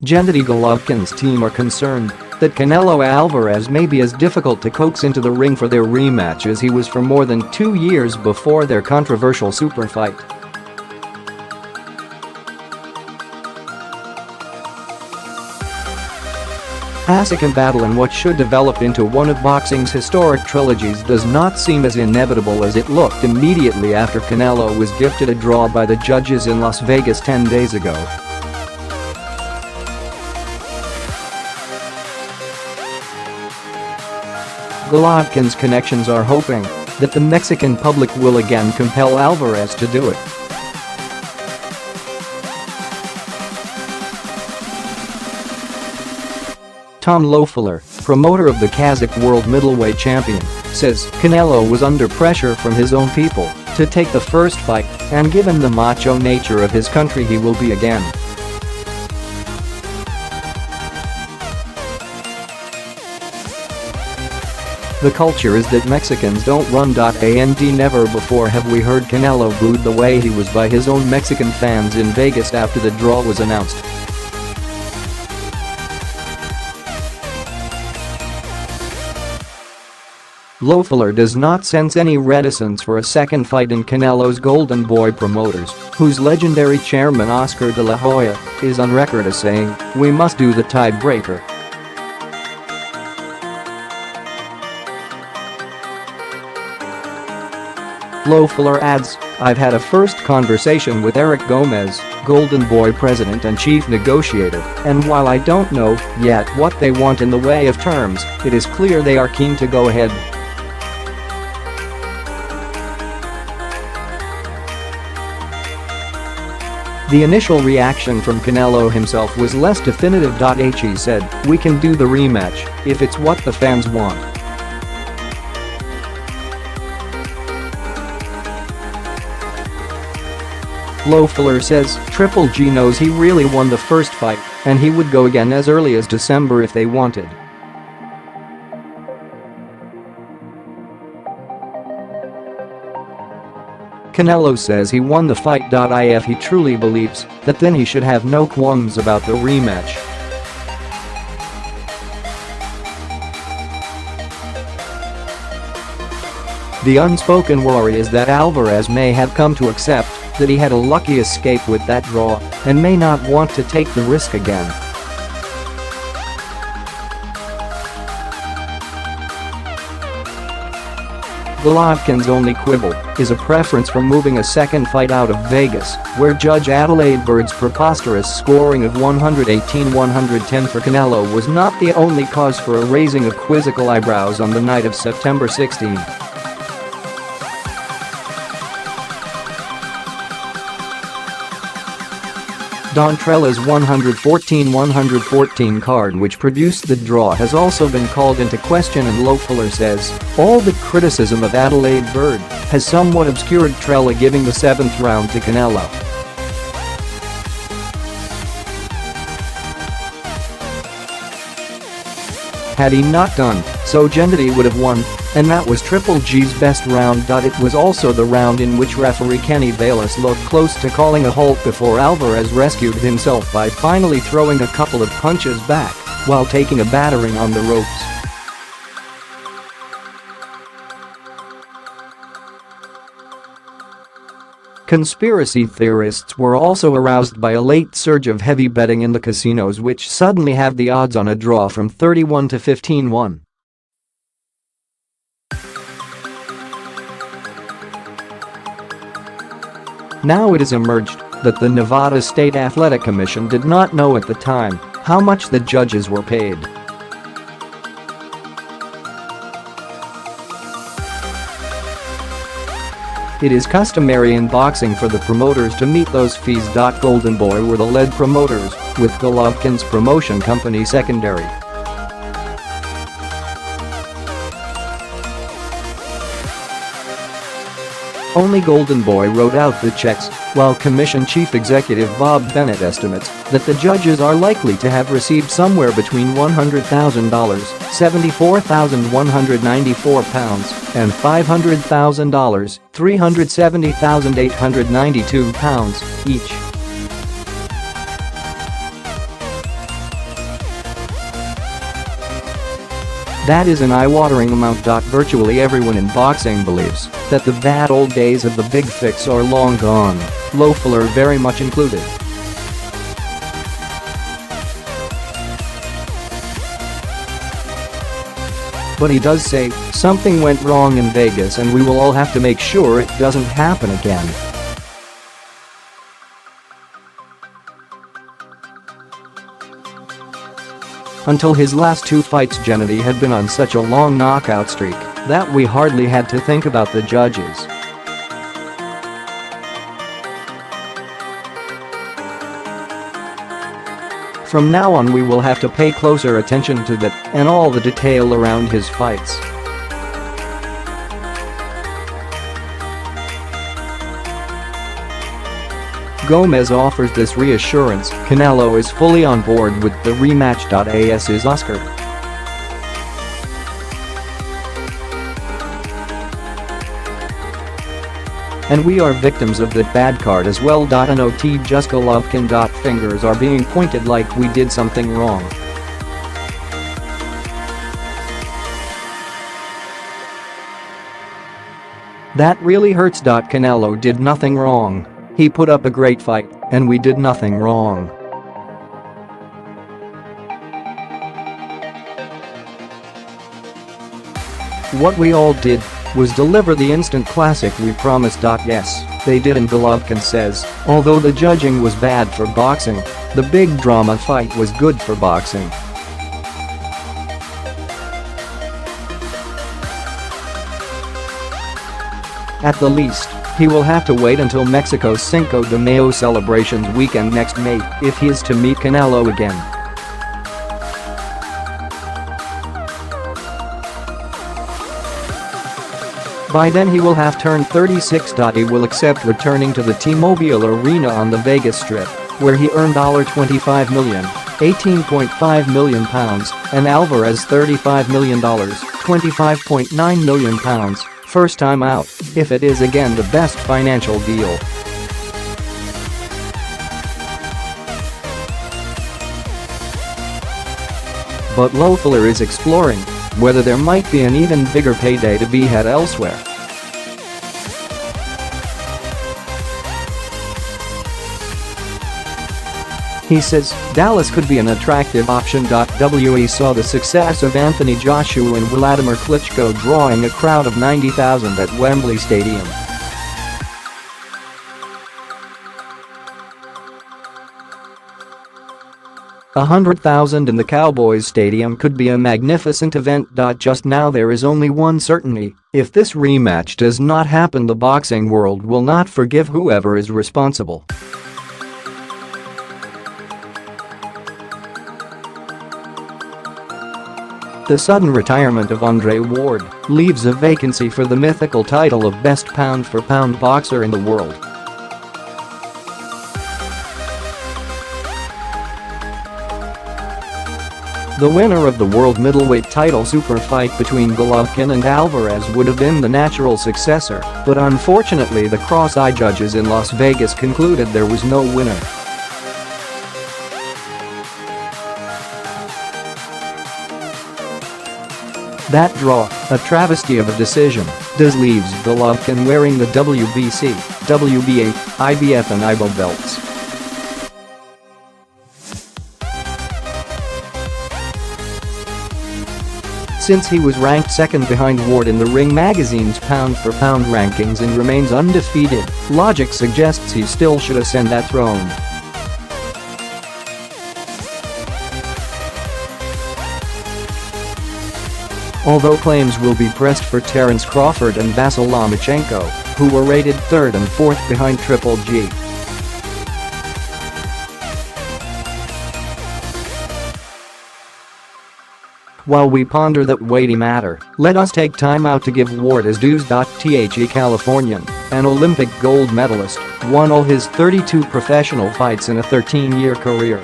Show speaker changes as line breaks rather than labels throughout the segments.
Gennady Golovkin's team are concerned that Canelo Alvarez may be as difficult to coax into the ring for their rematch as he was for more than 2 years before their controversial super fight. A second battle in what should develop into one of boxing's historic trilogies does not seem as inevitable as it looked immediately after Canelo was gifted a draw by the judges in Las Vegas 10 days ago. Golovkin's connections are hoping that the Mexican public will again compel Alvarez to do it. Tom Loeffler, promoter of the Kazakh world middleweight champion, says Canelo was under pressure from his own people to take the first fight, and given the macho nature of his country he will be again. The culture is that Mexicans don't run.And never before have we heard Canelo booed the way he was by his own Mexican fans in Vegas after the draw was announced. Loeffler does not sense any reticence for a second fight in Canelo's Golden Boy promoters, whose legendary chairman Oscar De La Hoya is on record as saying, "We must do the tiebreaker." Loeffler adds, "I've had a first conversation with Eric Gomez, Golden Boy president and chief negotiator, and while I don't know yet what they want in the way of terms, it is clear they are keen to go ahead." The initial reaction from Canelo himself was less definitive.He said, "We can do the rematch if it's what the fans want." Loeffler says Triple G knows he really won the first fight and he would go again as early as December if they wanted. Canelo says he won the fight.If he truly believes that then he should have no qualms about the rematch. The unspoken worry is that Alvarez may have come to accept that he had a lucky escape with that draw and may not want to take the risk again. Golovkin's only quibble is a preference for moving a second fight out of Vegas, where Judge Adalaide Byrd's preposterous scoring of 118-110 for Canelo was not the only cause for a raising of quizzical eyebrows on the night of September 16. Dontrella's 114-114 card which produced the draw has also been called into question, and Loeffler says all the criticism of Adalaide Byrd has somewhat obscured Trella giving the 7th round to Canelo. Had he not done so, Gennady would have won, and that was Triple G's best round. It was also the round in which referee Kenny Bayless looked close to calling a halt before Alvarez rescued himself by finally throwing a couple of punches back while taking a battering on the ropes. Conspiracy theorists were also aroused by a late surge of heavy betting in the casinos, which suddenly have the odds on a draw from 31 to 15-1. Now it has emerged that the Nevada State Athletic Commission did not know at the time how much the judges were paid. It is customary in boxing for the promoters to meet those fees. Golden Boy were the lead promoters, with Golovkin's promotion company Secondary. Only Golden Boy wrote out the checks, while Commission Chief Executive Bob Bennett estimates that the judges are likely to have received somewhere between $100,000, £74,194, and $500,000, £370,892 each. That is an eye-watering amount. Virtually everyone in boxing believes that the bad old days of the big fix are long gone, Loeffler very much included. But he does say, something went wrong in Vegas and we will all have to make sure it doesn't happen again. Until his last two fights, Gennady had been on such a long knockout streak that we hardly had to think about the judges. From now on we will have to pay closer attention to that and all the detail around his fights. Gomez offers this reassurance. Canelo is fully on board with the rematch.As Oscar. And we are victims of that bad card as well. And just Golovkin. Fingers are being pointed like we did something wrong. That really hurts. Canelo did nothing wrong. He put up a great fight, and we did nothing wrong. What we all did was deliver the instant classic we promised. Yes, they did, and Golovkin says, although the judging was bad for boxing, the big drama fight was good for boxing. At the least, he will have to wait until Mexico's Cinco de Mayo celebrations weekend next May if he is to meet Canelo again. By then he will have turned 36. He will accept returning to the T-Mobile Arena on the Vegas Strip, where he earned $25 million, £18.5 million, and Alvarez $35 million, £25.9 million, first time out, if it is again the best financial deal. But Loeffler is exploring whether there might be an even bigger payday to be had elsewhere. He says Dallas could be an attractive option. We saw the success of Anthony Joshua and Vladimir Klitschko drawing a crowd of 90,000 at Wembley Stadium. $100,000 in the Cowboys Stadium could be a magnificent event. Just now there is only one certainty: if this rematch does not happen, the boxing world will not forgive whoever is responsible. The sudden retirement of Andre Ward leaves a vacancy for the mythical title of best pound-for-pound boxer in the world. The winner of the world middleweight title super fight between Golovkin and Alvarez would have been the natural successor, but unfortunately the cross-eyed judges in Las Vegas concluded there was no winner. That draw, a travesty of a decision, leaves Golovkin wearing the WBC, WBA, IBF and IBO belts. Since he was ranked second behind Ward in the Ring magazine's pound-for-pound rankings and remains undefeated, logic suggests he still should ascend that throne. Although claims will be pressed for Terence Crawford and Vasyl Lomachenko, who were rated third and fourth behind Triple G. While we ponder that weighty matter, let us take time out to give Ward his dues. The Californian, an Olympic gold medalist, won all his 32 professional fights in a 13-year career.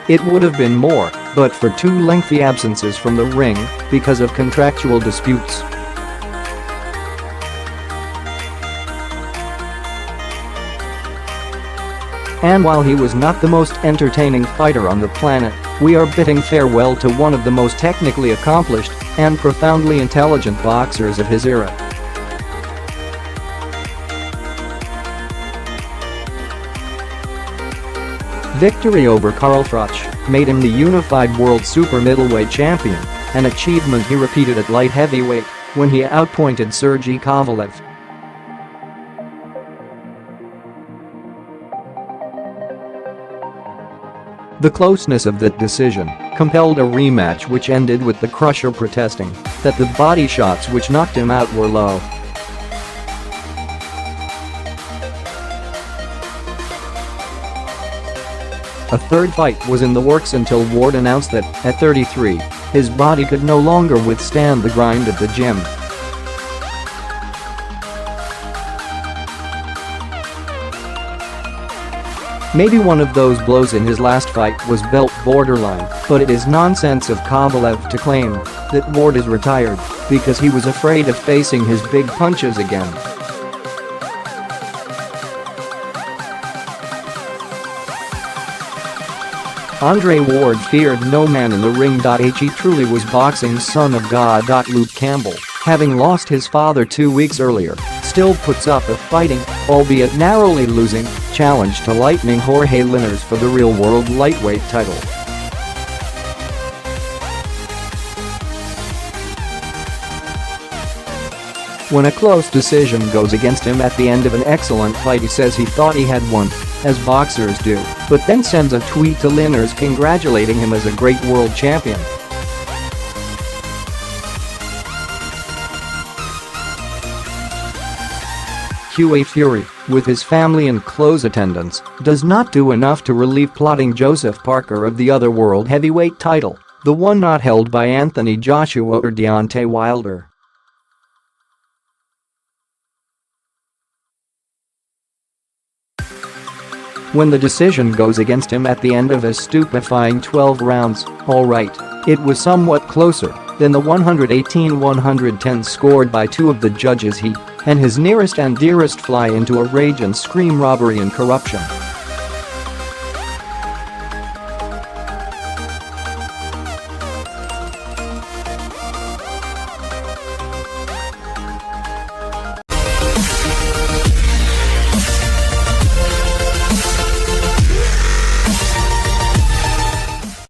It would have been more, but for 2 lengthy absences from the ring because of contractual disputes. And while he was not the most entertaining fighter on the planet, we are bidding farewell to one of the most technically accomplished and profoundly intelligent boxers of his era. Victory over Carl Froch made him the unified world super middleweight champion, an achievement he repeated at light heavyweight when he outpointed Sergey Kovalev. The closeness of that decision compelled a rematch which ended with the Crusher protesting that the body shots which knocked him out were low. A third fight was in the works until Ward announced that, at 33, his body could no longer withstand the grind at the gym. Maybe one of those blows in his last fight was belt borderline, but it is nonsense of Kovalev to claim that Ward is retired because he was afraid of facing his big punches again. Andre Ward feared no man in the ring.He truly was boxing's son of God. Luke Campbell, having lost his father 2 weeks earlier, still puts up a fighting, albeit narrowly losing, challenge to Lightning Jorge Linares for the real-world lightweight title. When a close decision goes against him at the end of an excellent fight, he says he thought he had won, as boxers do, but then sends a tweet to Linares congratulating him as a great world champion. QA Fury, with his family and close attendance, does not do enough to relieve plotting Joseph Parker of the other world heavyweight title, the one not held by Anthony Joshua or Deontay Wilder. When the decision goes against him at the end of a stupefying 12 rounds, alright, it was somewhat closer than the 118-110 scored by two of the judges. He and his nearest and dearest fly into a rage and scream robbery and corruption.